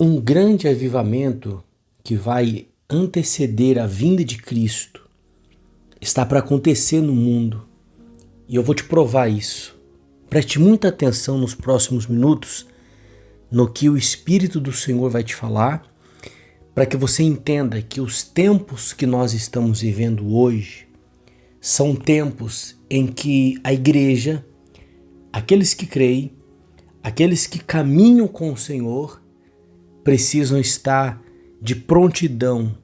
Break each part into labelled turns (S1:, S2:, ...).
S1: Um grande avivamento que vai anteceder a vinda de Cristo está para acontecer no mundo e eu vou te provar isso. Preste muita atenção nos próximos minutos no que o Espírito do Senhor vai te falar, para que você entenda que os tempos que nós estamos vivendo hoje são tempos em que a igreja, aqueles que creem, aqueles que caminham com o Senhor, precisam estar de prontidão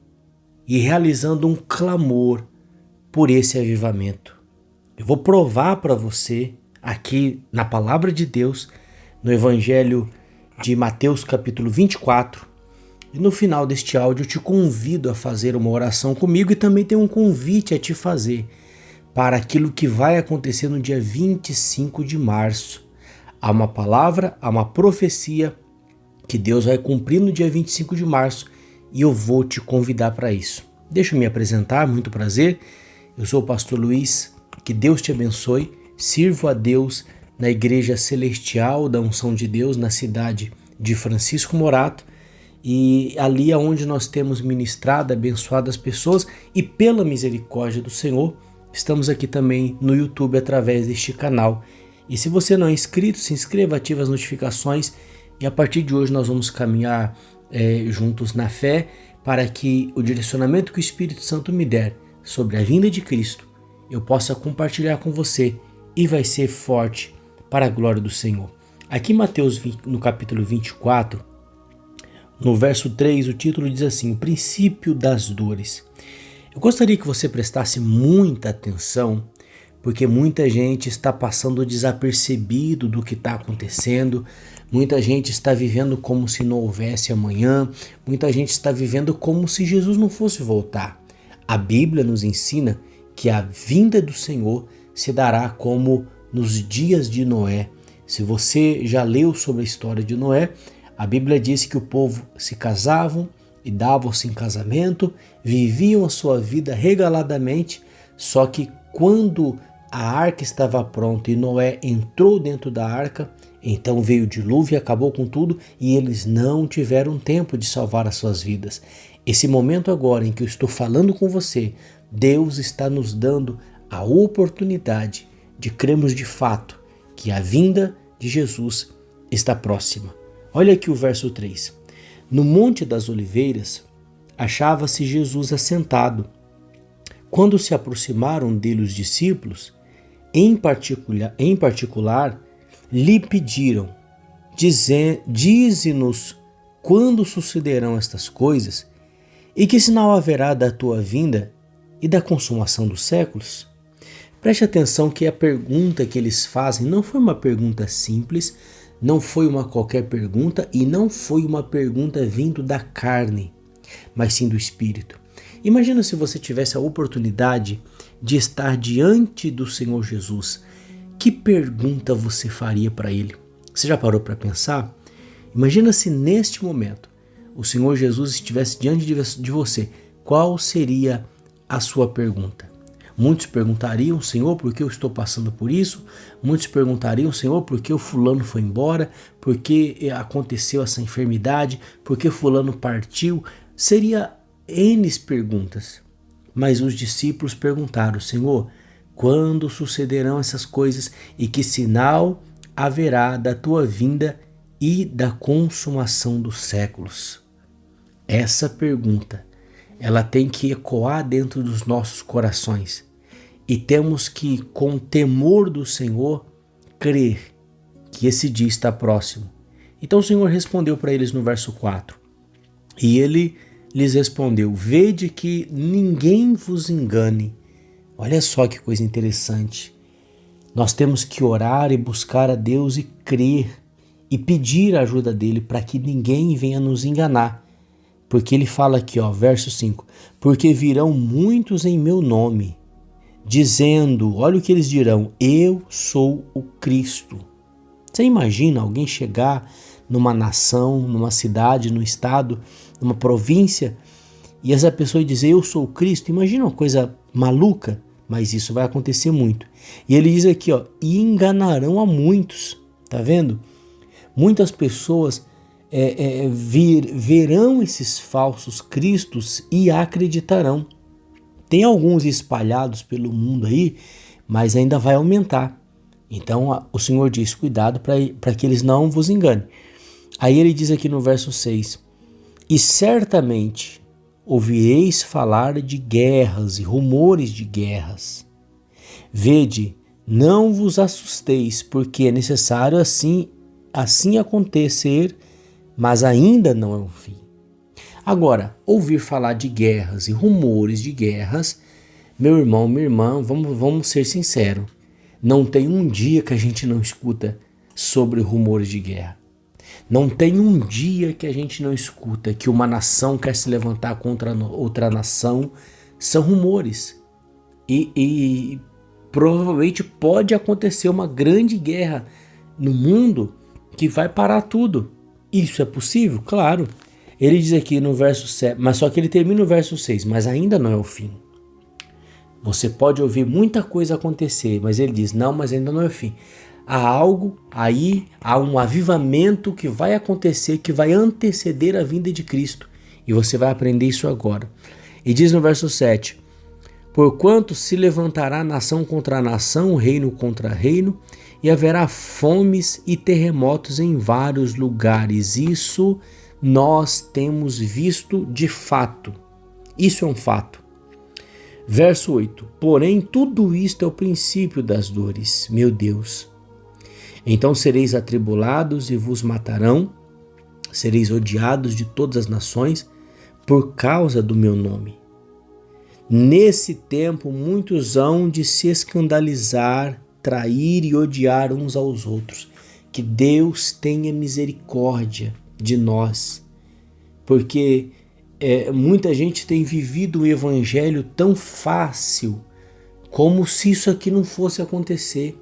S1: e realizando um clamor por esse avivamento. Eu vou provar para você aqui na palavra de Deus, no Evangelho de Mateus capítulo 24, e no final deste áudio eu te convido a fazer uma oração comigo e também tenho um convite a te fazer para aquilo que vai acontecer no dia 25 de março. Há uma palavra, há uma profecia que Deus vai cumprir no dia 25 de março e eu vou te convidar para isso. Deixa eu me apresentar, muito prazer. Eu sou o pastor Luiz, que Deus te abençoe. Sirvo a Deus na Igreja Celestial da Unção de Deus, na cidade de Francisco Morato, e ali é onde nós temos ministrado, abençoado as pessoas, e pela misericórdia do Senhor, estamos aqui também no YouTube através deste canal. E se você não é inscrito, se inscreva, ative as notificações, e a partir de hoje nós vamos caminhar juntos na fé, para que o direcionamento que o Espírito Santo me der sobre a vinda de Cristo, eu possa compartilhar com você e vai ser forte para a glória do Senhor. Aqui em Mateus, no capítulo 24, no verso 3, o título diz assim: o princípio das dores. Eu gostaria que você prestasse muita atenção, porque muita gente está passando desapercebido do que está acontecendo, muita gente está vivendo como se não houvesse amanhã, muita gente está vivendo como se Jesus não fosse voltar. A Bíblia nos ensina que a vinda do Senhor se dará como nos dias de Noé. Se você já leu sobre a história de Noé, a Bíblia diz que o povo se casavam e davam-se em casamento, viviam a sua vida regaladamente, só que quando a arca estava pronta e Noé entrou dentro da arca, então veio o dilúvio e acabou com tudo e eles não tiveram tempo de salvar as suas vidas. Esse momento agora em que eu estou falando com você, Deus está nos dando a oportunidade de crermos de fato que a vinda de Jesus está próxima. Olha aqui o verso 3. No Monte das Oliveiras achava-se Jesus assentado. Quando se aproximaram dele os discípulos, em particular, lhe pediram: dize-nos quando sucederão estas coisas e que sinal haverá da tua vinda e da consumação dos séculos? Preste atenção que a pergunta que eles fazem não foi uma pergunta simples, não foi uma qualquer pergunta e não foi uma pergunta vindo da carne, mas sim do Espírito. Imagina se você tivesse a oportunidade de estar diante do Senhor Jesus. Que pergunta você faria para Ele? Você já parou para pensar? Imagina se neste momento o Senhor Jesus estivesse diante de você. Qual seria a sua pergunta? Muitos perguntariam: Senhor, por que eu estou passando por isso? Muitos perguntariam: Senhor, por que o fulano foi embora? Por que aconteceu essa enfermidade? Por que fulano partiu? Seria N perguntas. Mas os discípulos perguntaram: Senhor, quando sucederão essas coisas e que sinal haverá da tua vinda e da consumação dos séculos? Essa pergunta, ela tem que ecoar dentro dos nossos corações. E temos que, com temor do Senhor, crer que esse dia está próximo. Então o Senhor respondeu para eles no verso 4. E ele lhes respondeu: vede que ninguém vos engane. Olha só que coisa interessante. Nós temos que orar e buscar a Deus e crer e pedir a ajuda dele para que ninguém venha nos enganar. Porque ele fala aqui, verso 5, porque virão muitos em meu nome, dizendo, olha o que eles dirão: eu sou o Cristo. Você imagina alguém chegar numa nação, numa cidade, num estado, numa província, e essa pessoa dizer: eu sou o Cristo? Imagina uma coisa maluca, mas isso vai acontecer muito. E ele diz aqui, e enganarão a muitos. Tá vendo? Muitas pessoas verão esses falsos cristos e acreditarão. Tem alguns espalhados pelo mundo aí, mas ainda vai aumentar. Então o Senhor diz, cuidado para que eles não vos enganem. Aí ele diz aqui no verso 6, e certamente ouvireis falar de guerras e rumores de guerras. Vede, não vos assusteis, porque é necessário assim acontecer, mas ainda não é o fim. Agora, ouvir falar de guerras e rumores de guerras, meu irmão, minha irmã, vamos ser sinceros, não tem um dia que a gente não escuta sobre rumores de guerra. Não tem um dia que a gente não escuta que uma nação quer se levantar contra outra nação. São rumores. E provavelmente pode acontecer uma grande guerra no mundo que vai parar tudo. Isso é possível? Claro. Ele diz aqui no verso 7, mas só que ele termina no verso 6, mas ainda não é o fim. Você pode ouvir muita coisa acontecer, mas ele diz, não, mas ainda não é o fim. Há algo aí, há um avivamento que vai acontecer, que vai anteceder a vinda de Cristo. E você vai aprender isso agora. E diz no verso 7, porquanto se levantará nação contra nação, reino contra reino, e haverá fomes e terremotos em vários lugares. Isso nós temos visto de fato. Isso é um fato. Verso 8, porém tudo isto é o princípio das dores, meu Deus. Então sereis atribulados e vos matarão, sereis odiados de todas as nações por causa do meu nome. Nesse tempo muitos hão de se escandalizar, trair e odiar uns aos outros. Que Deus tenha misericórdia de nós, porque muita gente tem vivido o evangelho tão fácil, como se isso aqui não fosse acontecer.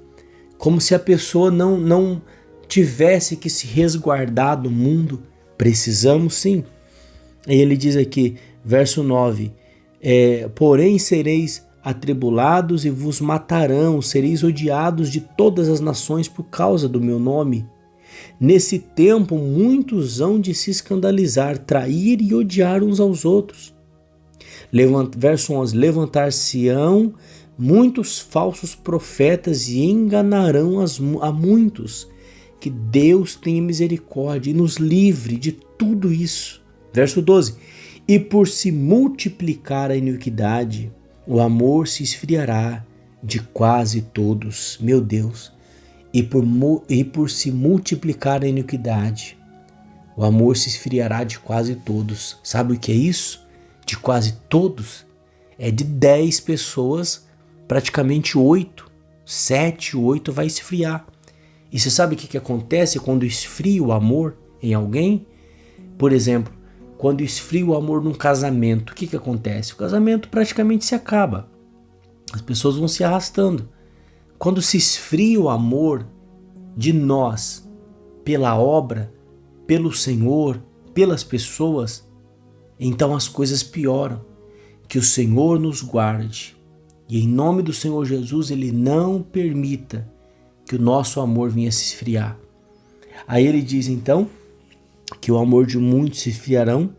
S1: Como se a pessoa não tivesse que se resguardar do mundo. Precisamos sim. E ele diz aqui, verso 9, porém sereis atribulados e vos matarão, sereis odiados de todas as nações por causa do meu nome. Nesse tempo muitos hão de se escandalizar, trair e odiar uns aos outros. Verso 11, levantar-se-ão muitos falsos profetas e enganarão a muitos. Que Deus tenha misericórdia e nos livre de tudo isso. Verso 12. E por se multiplicar a iniquidade, o amor se esfriará de quase todos. Meu Deus. E por se multiplicar a iniquidade, o amor se esfriará de quase todos. Sabe o que é isso? De quase todos? É de 10 pessoas, praticamente 8, 7, 8 vai esfriar. E você sabe o que acontece quando esfria o amor em alguém? Por exemplo, quando esfria o amor num casamento, o que acontece? O casamento praticamente se acaba. As pessoas vão se arrastando. Quando se esfria o amor de nós pela obra, pelo Senhor, pelas pessoas, então as coisas pioram. Que o Senhor nos guarde. E em nome do Senhor Jesus, Ele não permita que o nosso amor venha se esfriar. Aí ele diz então que o amor de muitos se esfriarão,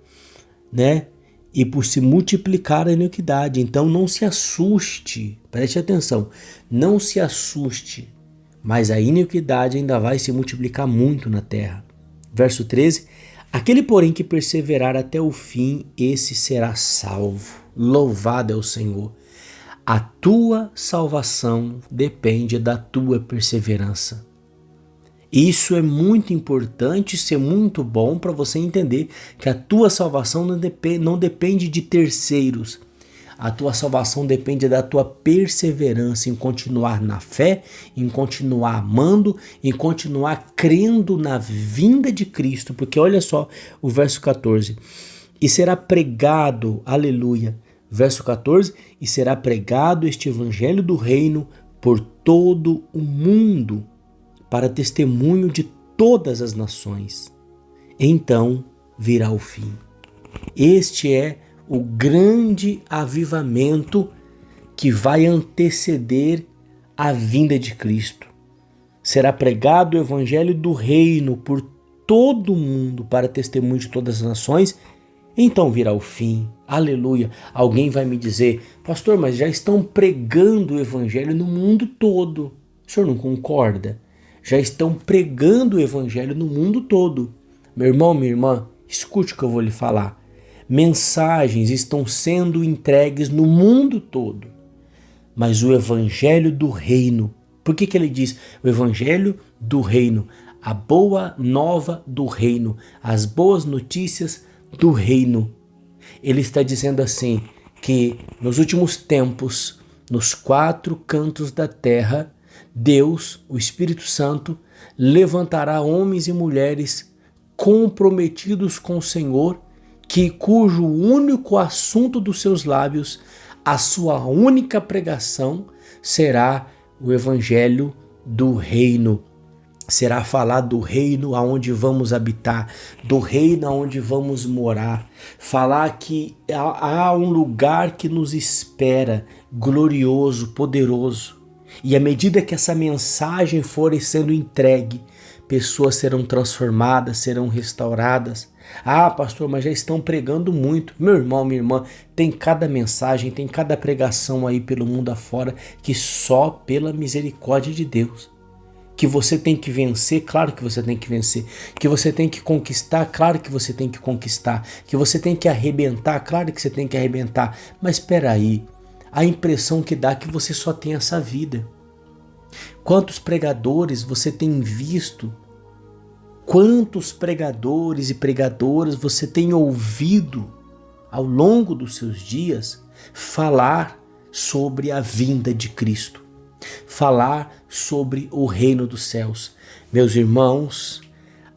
S1: né? E por se multiplicar a iniquidade. Então não se assuste, preste atenção, não se assuste, mas a iniquidade ainda vai se multiplicar muito na terra. Verso 13, aquele porém que perseverar até o fim, esse será salvo. Louvado é o Senhor. A tua salvação depende da tua perseverança. Isso é muito importante, isso é muito bom para você entender que a tua salvação não depende de terceiros. A tua salvação depende da tua perseverança em continuar na fé, em continuar amando, em continuar crendo na vinda de Cristo. Porque olha só o verso 14. E será pregado, aleluia, verso 14, e será pregado este evangelho do reino por todo o mundo, para testemunho de todas as nações. Então virá o fim. Este é o grande avivamento que vai anteceder a vinda de Cristo. Será pregado o evangelho do reino por todo mundo para testemunho de todas as nações, então virá o fim. Aleluia. Alguém vai me dizer: pastor, mas já estão pregando o evangelho no mundo todo. O senhor não concorda? Já estão pregando o evangelho no mundo todo. Meu irmão, minha irmã, escute o que eu vou lhe falar. Mensagens estão sendo entregues no mundo todo. Mas o evangelho do reino, por que ele diz o evangelho do reino? A boa nova do reino, as boas notícias do reino. Ele está dizendo assim, que nos últimos tempos, nos 4 cantos da terra, Deus, o Espírito Santo, levantará homens e mulheres comprometidos com o Senhor, cujo único assunto dos seus lábios, a sua única pregação, será o evangelho do reino. Será falar do reino aonde vamos habitar, do reino aonde vamos morar. Falar que há um lugar que nos espera, glorioso, poderoso. E à medida que essa mensagem for sendo entregue, pessoas serão transformadas, serão restauradas. Ah, pastor, mas já estão pregando muito. Meu irmão, minha irmã, tem cada mensagem, tem cada pregação aí pelo mundo afora que só pela misericórdia de Deus. Que você tem que vencer, claro que você tem que vencer. Que você tem que conquistar, claro que você tem que conquistar. Que você tem que arrebentar, claro que você tem que arrebentar. Mas espera aí, a impressão que dá é que você só tem essa vida. Quantos pregadores você tem visto? Quantos pregadores e pregadoras você tem ouvido ao longo dos seus dias falar sobre a vinda de Cristo? Falar sobre o reino dos céus. Meus irmãos,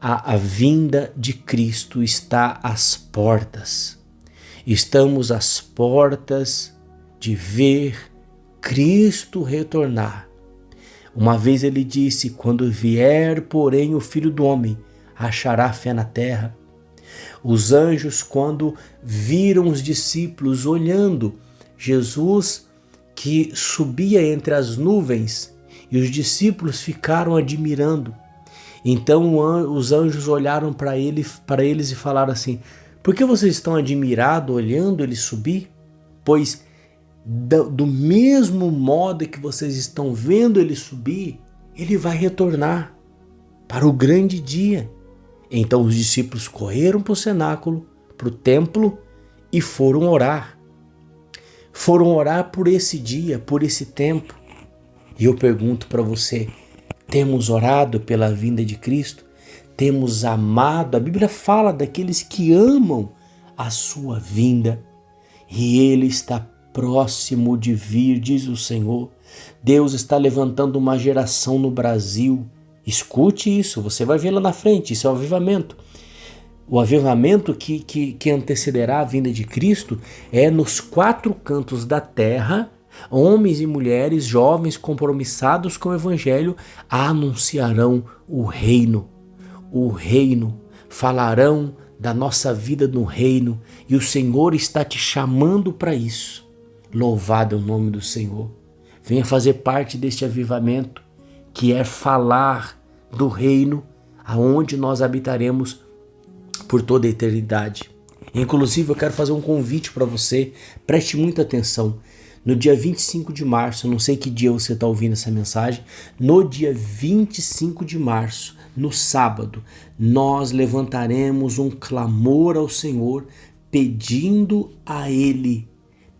S1: a vinda de Cristo está às portas. Estamos às portas de ver Cristo retornar. Uma vez ele disse: quando vier, porém, o Filho do Homem, achará fé na terra. Os anjos, quando viram os discípulos olhando Jesus, que subia entre as nuvens, e os discípulos ficaram admirando. Então os anjos olharam para eles e falaram assim: por que vocês estão admirados olhando ele subir? Pois do mesmo modo que vocês estão vendo ele subir, ele vai retornar para o grande dia. Então os discípulos correram para o cenáculo, para o templo, e foram orar. Foram orar por esse dia, por esse tempo. E eu pergunto para você, temos orado pela vinda de Cristo? Temos amado? A Bíblia fala daqueles que amam a sua vinda. E Ele está próximo de vir, diz o Senhor. Deus está levantando uma geração no Brasil. Escute isso, você vai ver lá na frente, isso é o avivamento. O avivamento que antecederá a vinda de Cristo é nos 4 cantos da terra, homens e mulheres, jovens compromissados com o Evangelho, anunciarão o reino. O reino, falarão da nossa vida no reino, e o Senhor está te chamando para isso. Louvado é o nome do Senhor. Venha fazer parte deste avivamento, que é falar do reino, aonde nós habitaremos por toda a eternidade. Inclusive, eu quero fazer um convite para você, preste muita atenção. No dia 25 de março, eu não sei que dia você está ouvindo essa mensagem, no dia 25 de março, no sábado, nós levantaremos um clamor ao Senhor, pedindo a Ele,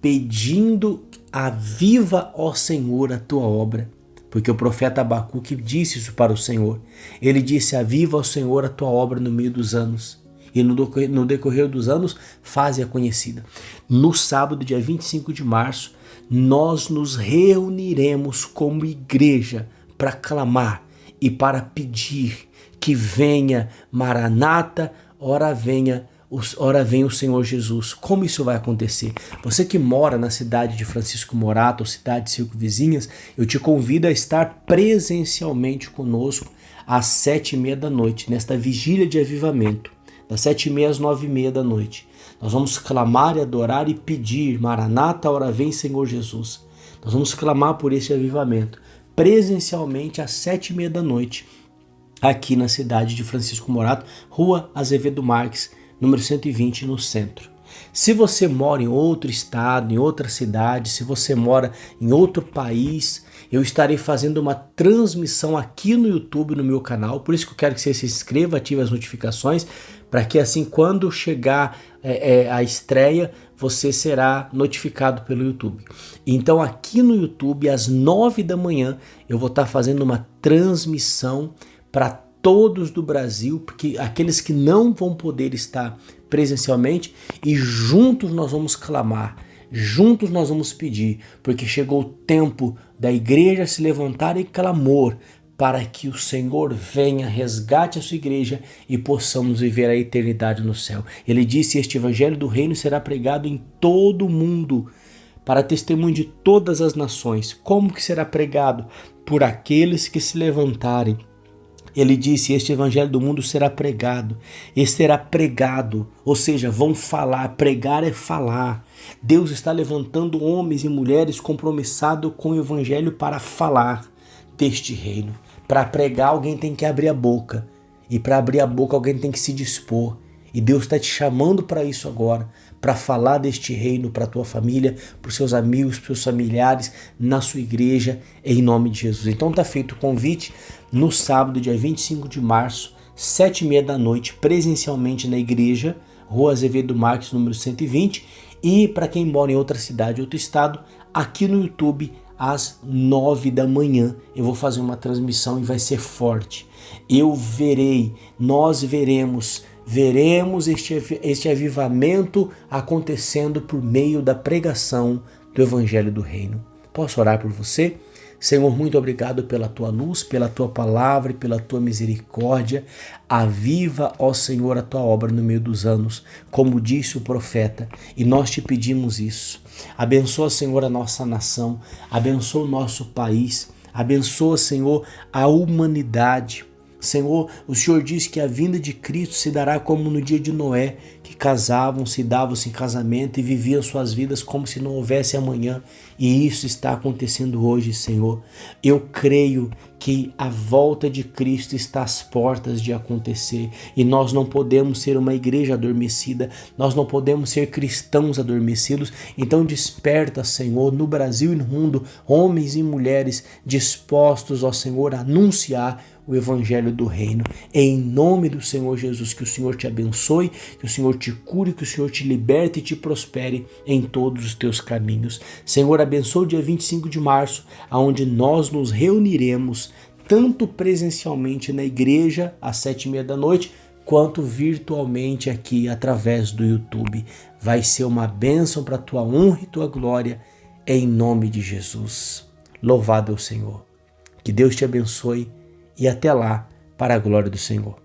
S1: pedindo: aviva, ó Senhor, a tua obra. Porque o profeta Abacuque disse isso para o Senhor. Ele disse: aviva, ó Senhor, a tua obra no meio dos anos. E no decorrer dos anos, faze-a conhecida. No sábado, dia 25 de março, nós nos reuniremos como igreja para clamar e para pedir que venha Maranata, ora venha o Senhor Jesus. Como isso vai acontecer? Você que mora na cidade de Francisco Morato ou cidades circunvizinhas, eu te convido a estar presencialmente conosco às 7h30 da noite, nesta vigília de avivamento. Das 7h30 às 9h30 da noite. Nós vamos clamar e adorar e pedir: Maranata, ora vem, Senhor Jesus. Nós vamos clamar por esse avivamento, presencialmente às 7h30 da noite. aqui na cidade de Francisco Morato, Rua Azevedo Marques, número 120, no centro. Se você mora em outro estado, em outra cidade, se você mora em outro país, eu estarei fazendo uma transmissão aqui no YouTube, no meu canal. Por isso que eu quero que você se inscreva, ative as notificações, para que assim, quando chegar a estreia, você será notificado pelo YouTube. Então aqui no YouTube, às 9 da manhã, eu vou estar fazendo uma transmissão para todos do Brasil, porque aqueles que não vão poder estar presencialmente, e juntos nós vamos clamar, juntos nós vamos pedir, porque chegou o tempo da igreja se levantar em clamor para que o Senhor venha, resgate a sua igreja e possamos viver a eternidade no céu. Ele disse: este evangelho do reino será pregado em todo o mundo, para testemunho de todas as nações. Como que será pregado? Por aqueles que se levantarem. Ele disse: este evangelho do mundo será pregado, e será pregado, ou seja, vão falar, pregar é falar. Deus está levantando homens e mulheres compromissados com o evangelho para falar deste reino. Para pregar, alguém tem que abrir a boca, e para abrir a boca, alguém tem que se dispor. E Deus está te chamando para isso agora, para falar deste reino para a tua família, para os seus amigos, para os seus familiares, na sua igreja, em nome de Jesus. Então está feito o convite no sábado, dia 25 de março, 7h30 da noite, presencialmente na igreja, Rua Azevedo Marques, número 120, e para quem mora em outra cidade, outro estado, aqui no YouTube, às 9 da manhã, eu vou fazer uma transmissão e vai ser forte. Eu verei, nós veremos este avivamento acontecendo por meio da pregação do Evangelho do Reino. Posso orar por você? Senhor, muito obrigado pela tua luz, pela tua palavra e pela tua misericórdia. Aviva, ó Senhor, a tua obra no meio dos anos, como disse o profeta, e nós te pedimos isso. Abençoa, Senhor, a nossa nação, abençoa o nosso país, abençoa, Senhor, a humanidade. Senhor, o Senhor diz que a vinda de Cristo se dará como no dia de Noé, que casavam, se davam-se em casamento e viviam suas vidas como se não houvesse amanhã. E isso está acontecendo hoje, Senhor. Eu creio que a volta de Cristo está às portas de acontecer e nós não podemos ser uma igreja adormecida, nós não podemos ser cristãos adormecidos. Então desperta, Senhor, no Brasil e no mundo, homens e mulheres dispostos, ó Senhor, a anunciar o evangelho do reino. Em nome do Senhor Jesus, que o Senhor te abençoe, que o Senhor te cure, que o Senhor te liberte e te prospere em todos os teus caminhos. Senhor, abençoe o dia 25 de março, aonde nós nos reuniremos, tanto presencialmente na igreja, às 7h30 da noite, quanto virtualmente aqui através do YouTube. Vai ser uma bênção para a tua honra e tua glória, em nome de Jesus. Louvado é o Senhor. Que Deus te abençoe. E até lá, para a glória do Senhor.